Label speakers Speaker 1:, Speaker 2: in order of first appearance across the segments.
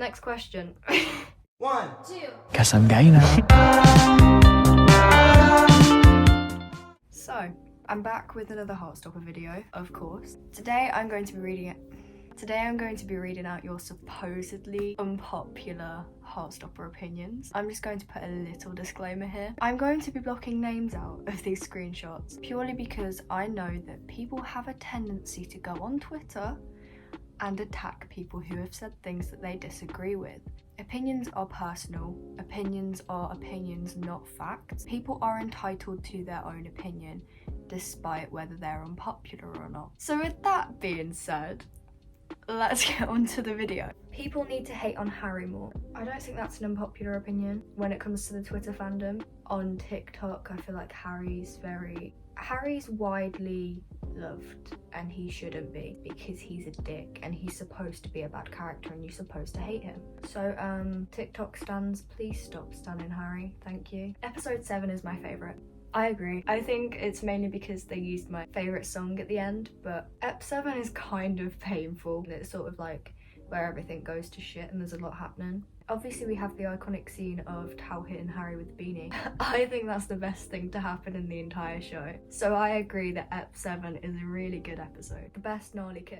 Speaker 1: Next question.
Speaker 2: 1,
Speaker 3: 2.
Speaker 4: Guess I'm gay now.
Speaker 1: So, I'm back with another Heartstopper video, of course. Today I'm going to be reading out your supposedly unpopular Heartstopper opinions. I'm just going to put a little disclaimer here. I'm going to be blocking names out of these screenshots purely because I know that people have a tendency to go on Twitter and attack people who have said things that they disagree with. Opinions are personal. Opinions are opinions, not facts. People are entitled to their own opinion, despite whether they're unpopular or not. So with that being said, let's get on to the video. People need to hate on Harry more. I don't think that's an unpopular opinion when it comes to the Twitter fandom. On TikTok, I feel like Harry's widely loved, and he shouldn't be, because he's a dick and he's supposed to be a bad character and you're supposed to hate him. So TikTok stans, please stop stanning Harry, thank you. Episode 7 is my favourite. I agree. I think it's mainly because they used my favourite song at the end, but Ep 7 is kind of painful. It's sort of like where everything goes to shit and there's a lot happening. Obviously we have the iconic scene of Tao hitting Harry with the beanie. I think that's the best thing to happen in the entire show. So I agree that Ep 7 is a really good episode. The best gnarly kiss.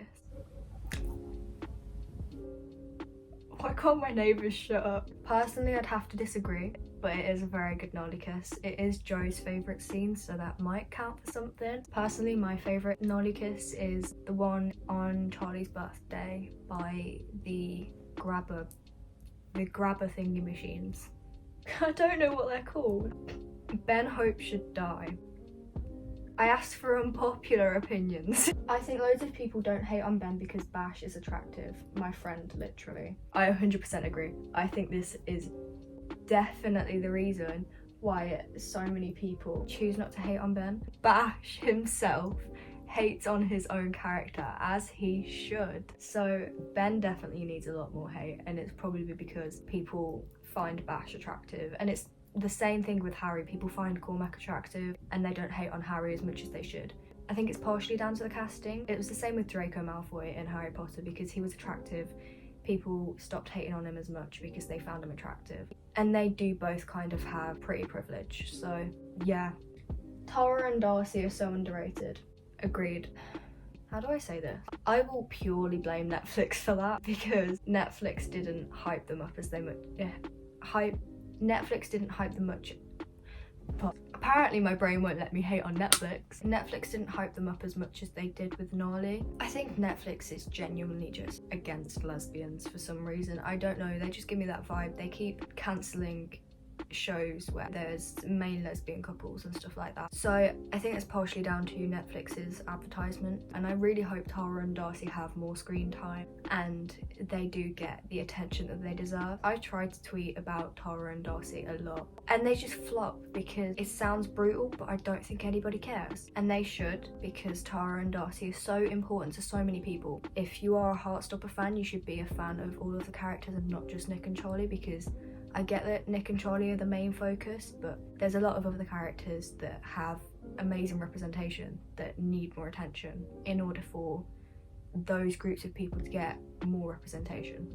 Speaker 1: Why can't my neighbours shut up? Personally, I'd have to disagree, but it is a very good gnarly kiss. It is Joe's favourite scene, so that might count for something. Personally, my favourite gnarly kiss is the one on Charlie's birthday by the grabber thingy machines. I don't know what they're called. Ben Hope should die. I asked for unpopular opinions. I think loads of people don't hate on Ben because Bash is attractive. My friend, literally. I 100% agree. I think this is definitely the reason why so many people choose not to hate on Ben. Bash himself hates on his own character, as he should. So Ben definitely needs a lot more hate, and it's probably because people find Bash attractive. And it's the same thing with Harry. People find Cormac attractive and they don't hate on Harry as much as they should. I think it's partially down to the casting. It was the same with Draco Malfoy in Harry Potter. Because he was attractive, people stopped hating on him as much because they found him attractive. And they do both kind of have pretty privilege, so yeah. Tara and Darcy are so underrated. Agreed. How do I say this? I will purely blame Netflix for that, because Netflix didn't hype them up as they Netflix didn't hype them much. But apparently my brain won't let me hate on Netflix. Netflix didn't hype them up as much as they did with Gnarly. I think Netflix is genuinely just against lesbians for some reason. I don't know, they just give me that vibe. They keep cancelling shows where there's male lesbian couples and stuff like that. So I think it's partially down to Netflix's advertisement, and I really hope Tara and Darcy have more screen time and they do get the attention that they deserve. I tried to tweet about Tara and Darcy a lot and they just flop because it sounds brutal, but I don't think anybody cares, and they should, because Tara and Darcy are so important to so many people. If you are a Heartstopper fan, you should be a fan of all of the characters and not just Nick and Charlie, because I get that Nick and Charlie are the main focus, but there's a lot of other characters that have amazing representation that need more attention in order for those groups of people to get more representation.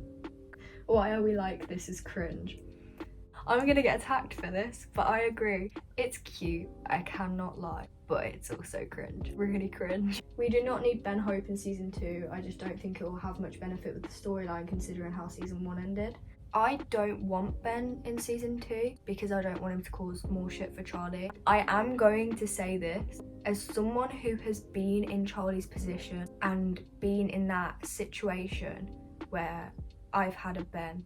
Speaker 1: Why are we like, this is cringe? I'm gonna get attacked for this, but I agree. It's cute, I cannot lie, but it's also cringe, really cringe. We do not need Ben Hope in season 2. I just don't think it will have much benefit with the storyline considering how season 1 ended. I don't want Ben in season 2 because I don't want him to cause more shit for Charlie. I am going to say this as someone who has been in Charlie's position and been in that situation where I've had a Ben.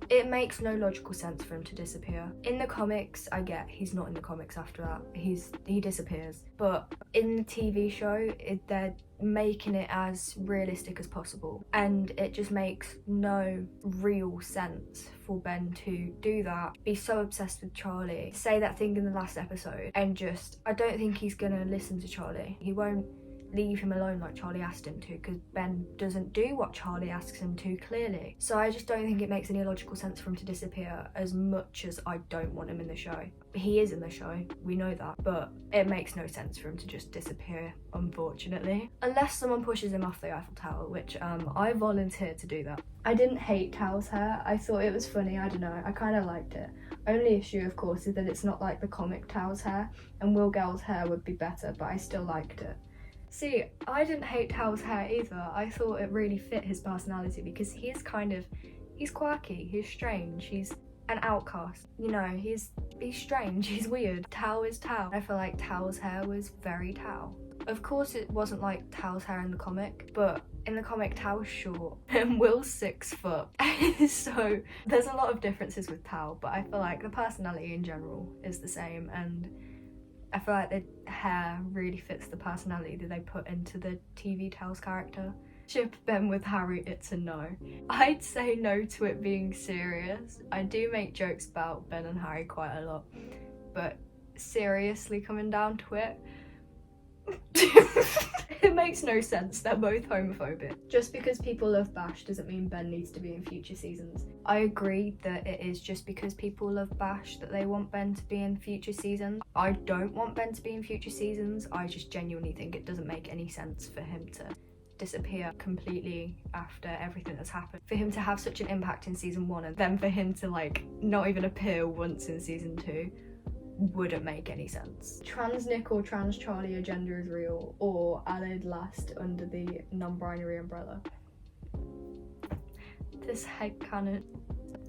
Speaker 1: It makes no logical sense for him to disappear. In the comics, I get he's not in the comics after that. He disappears. But in the TV show, they're making it as realistic as possible. And it just makes no real sense for Ben to do that, be so obsessed with Charlie, say that thing in the last episode, and just, I don't think he's gonna listen to Charlie. He won't leave him alone like Charlie asked him to, because Ben doesn't do what Charlie asks him to, clearly. So I just don't think it makes any logical sense for him to disappear, as much as I don't want him in the show. He is in the show, we know that, but it makes no sense for him to just disappear, unfortunately. Unless someone pushes him off the Eiffel Tower, which I volunteered to do that. I didn't hate Tao's hair, I thought it was funny, I don't know, I kind of liked it. Only issue, of course, is that it's not like the comic Tao's hair, and Will Gell's hair would be better, but I still liked it. See, I didn't hate Tao's hair either. I thought it really fit his personality, because he's quirky, he's strange, he's an outcast. You know, he's strange, he's weird. Tao is Tao. I feel like Tao's hair was very Tao. Of course it wasn't like Tao's hair in the comic, but in the comic Tao's short and Will's 6 foot. So there's a lot of differences with Tao, but I feel like the personality in general is the same, and I feel like the hair really fits the personality that they put into the TV Tao's character. Ship Ben with Harry, it's a no. I'd say no to it being serious. I do make jokes about Ben and Harry quite a lot, but seriously coming down to it, it makes no sense. They're both homophobic. Just because people love Bash doesn't mean Ben needs to be in future seasons. I agree that it is just because people love Bash that they want Ben to be in future seasons. I don't want Ben to be in future seasons. I just genuinely think it doesn't make any sense for him to disappear completely after everything that's happened. For him to have such an impact in season 1 and then for him to like not even appear once in season 2 wouldn't make any sense. Trans Nick or trans Charlie agenda is real, or allied last under the non-binary umbrella. This headcanon.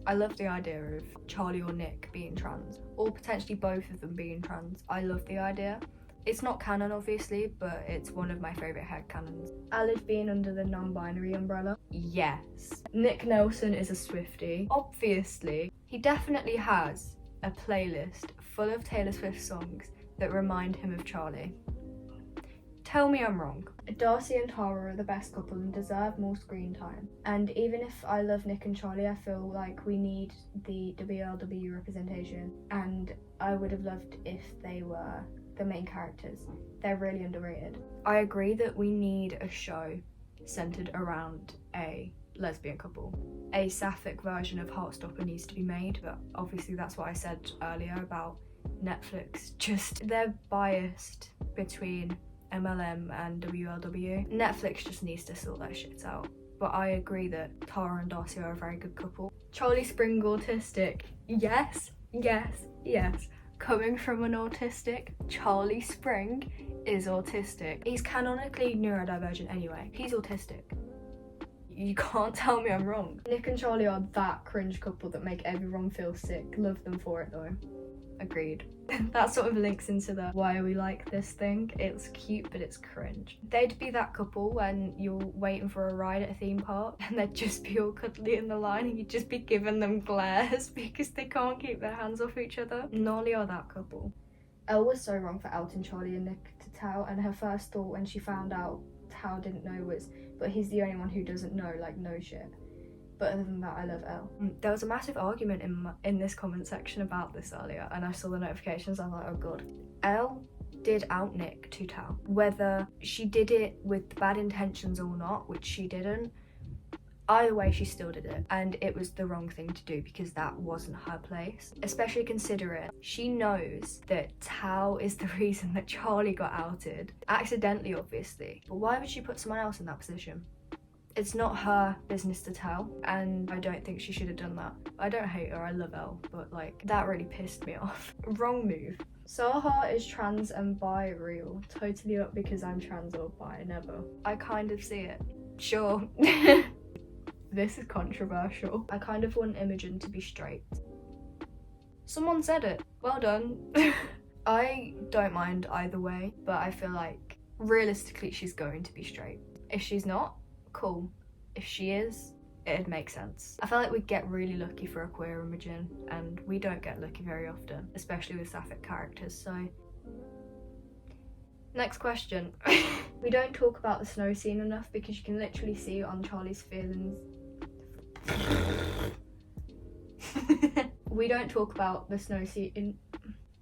Speaker 1: I love the idea of Charlie or Nick being trans, or potentially both of them being trans. I love the idea. It's not canon obviously, but it's one of my favourite headcanons. Alid being under the non-binary umbrella? Yes. Nick Nelson is a Swiftie. Obviously. He definitely has a playlist full of Taylor Swift songs that remind him of Charlie. Tell me I'm wrong. Darcy and Tara are the best couple and deserve more screen time. And even if I love Nick and Charlie, I feel like we need the WLW representation, and I would have loved if they were the main characters. They're really underrated. I agree that we need a show centered around a lesbian couple. A sapphic version of Heartstopper needs to be made, but obviously that's what I said earlier about Netflix. Just they're biased between MLM and WLW. Netflix just needs to sort that shit out. But I agree that Tara and Darcy are a very good couple. Charlie Spring autistic? Yes, yes, yes. Coming from an autistic, Charlie Spring is autistic. He's canonically neurodivergent anyway. He's autistic. You can't tell me I'm wrong. Nick and Charlie are that cringe couple that make everyone feel sick. Love them for it though. Agreed. That sort of links into the why are we like this thing. It's cute but it's cringe. They'd be that couple when you're waiting for a ride at a theme park and they'd just be all cuddly in the line and you'd just be giving them glares because they can't keep their hands off each other. Nolly are that couple. Elle was so wrong for outing Charlie and Nick to Tao, and her first thought when she found out Tao didn't know was, but he's the only one who doesn't know, like no shit. But other than that, I love Elle. There was a massive argument in this comment section about this earlier, and I saw the notifications. I was like, oh god. Elle did out Nick to Tao. Whether she did it with bad intentions or not, which she didn't, either way she still did it, and it was the wrong thing to do because that wasn't her place. Especially considering she knows that Tao is the reason that Charlie got outed. Accidentally, obviously. But why would she put someone else in that position? It's not her business to tell, and I don't think she should have done that. I don't hate her, I love Elle, but like, that really pissed me off. Wrong move. Saha is trans and bi real. Totally up because I'm trans or bi, never. I kind of see it. Sure. This is controversial. I kind of want Imogen to be straight. Someone said it. Well done. I don't mind either way, but I feel like realistically she's going to be straight. If she's not, cool. If she is, it'd make sense. I feel like we'd get really lucky for a queer Imogen, and we don't get lucky very often, especially with sapphic characters, so. Next question. We don't talk about the snow scene enough because you can literally see on Charlie's feelings. We don't talk about the snow scene in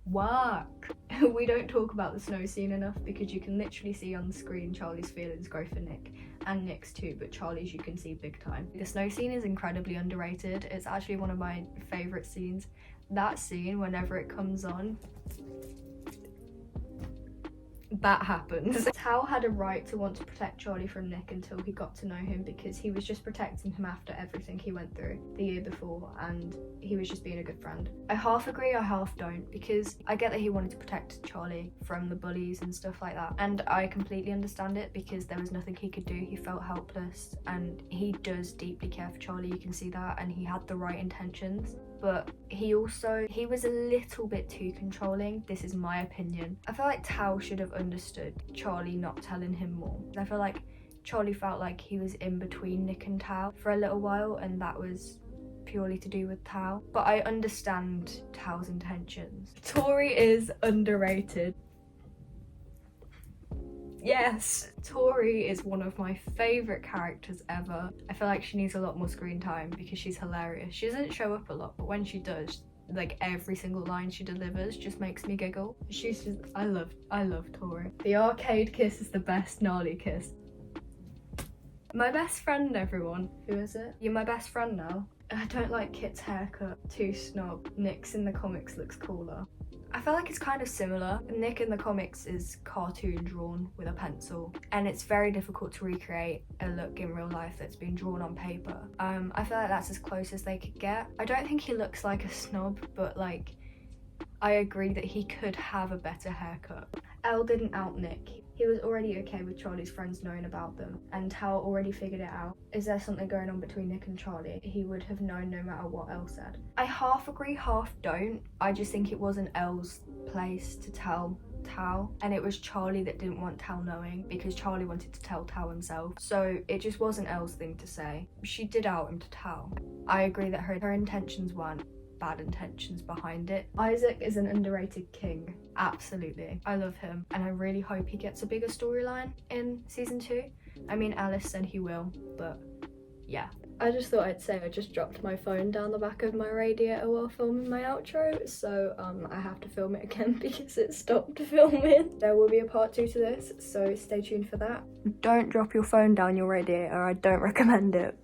Speaker 1: work. We don't talk about the snow scene enough because you can literally see on the screen Charlie's feelings grow for Nick, and Nick's too, but Charlie's you can see big time. The snow scene is incredibly underrated. It's actually one of my favourite scenes. That scene, whenever it comes on, that happens. Tal had a right to want to protect Charlie from Nick until he got to know him, because he was just protecting him after everything he went through the year before, and he was just being a good friend. I half agree, I half don't, because I get that he wanted to protect Charlie from the bullies and stuff like that, and I completely understand it because there was nothing he could do. He felt helpless, and he does deeply care for Charlie, you can see that, and he had the right intentions. But he was a little bit too controlling. This is my opinion. I feel like Tal should have understood Charlie not telling him more. I feel like Charlie felt like he was in between Nick and Tal for a little while, and that was purely to do with Tal. But I understand Tal's intentions. Tori is underrated. Yes, Tori is one of my favourite characters ever. I feel like she needs a lot more screen time because she's hilarious. She doesn't show up a lot, but when she does, like every single line she delivers just makes me giggle. She's just, I love Tori. The arcade kiss is the best gnarly kiss. My best friend, everyone. Who is it? You're my best friend now. I don't like Kit's haircut. Too snob. Nick's in the comics looks cooler. I feel like it's kind of similar. Nick in the comics is cartoon drawn with a pencil, and it's very difficult to recreate a look in real life that's been drawn on paper. I feel like that's as close as they could get. I don't think he looks like a snob, but like, I agree that he could have a better haircut. Elle didn't out Nick. He was already okay with Charlie's friends knowing about them, and Tal already figured it out. Is there something going on between Nick and Charlie? He would have known no matter what Elle said. I half agree, half don't. I just think it wasn't Elle's place to tell Tal, and it was Charlie that didn't want Tal knowing because Charlie wanted to tell Tal himself. So it just wasn't Elle's thing to say. She did out him to Tal. I agree that her intentions weren't bad intentions behind it. Isaac is an underrated king, absolutely. I love him, and I really hope he gets a bigger storyline in season 2. I mean, Alice said he will, but yeah. I just thought I'd say I just dropped my phone down the back of my radiator while filming my outro, so I have to film it again because it stopped filming. There will be a part 2 to this, so stay tuned for that. Don't drop your phone down your radiator, I don't recommend it.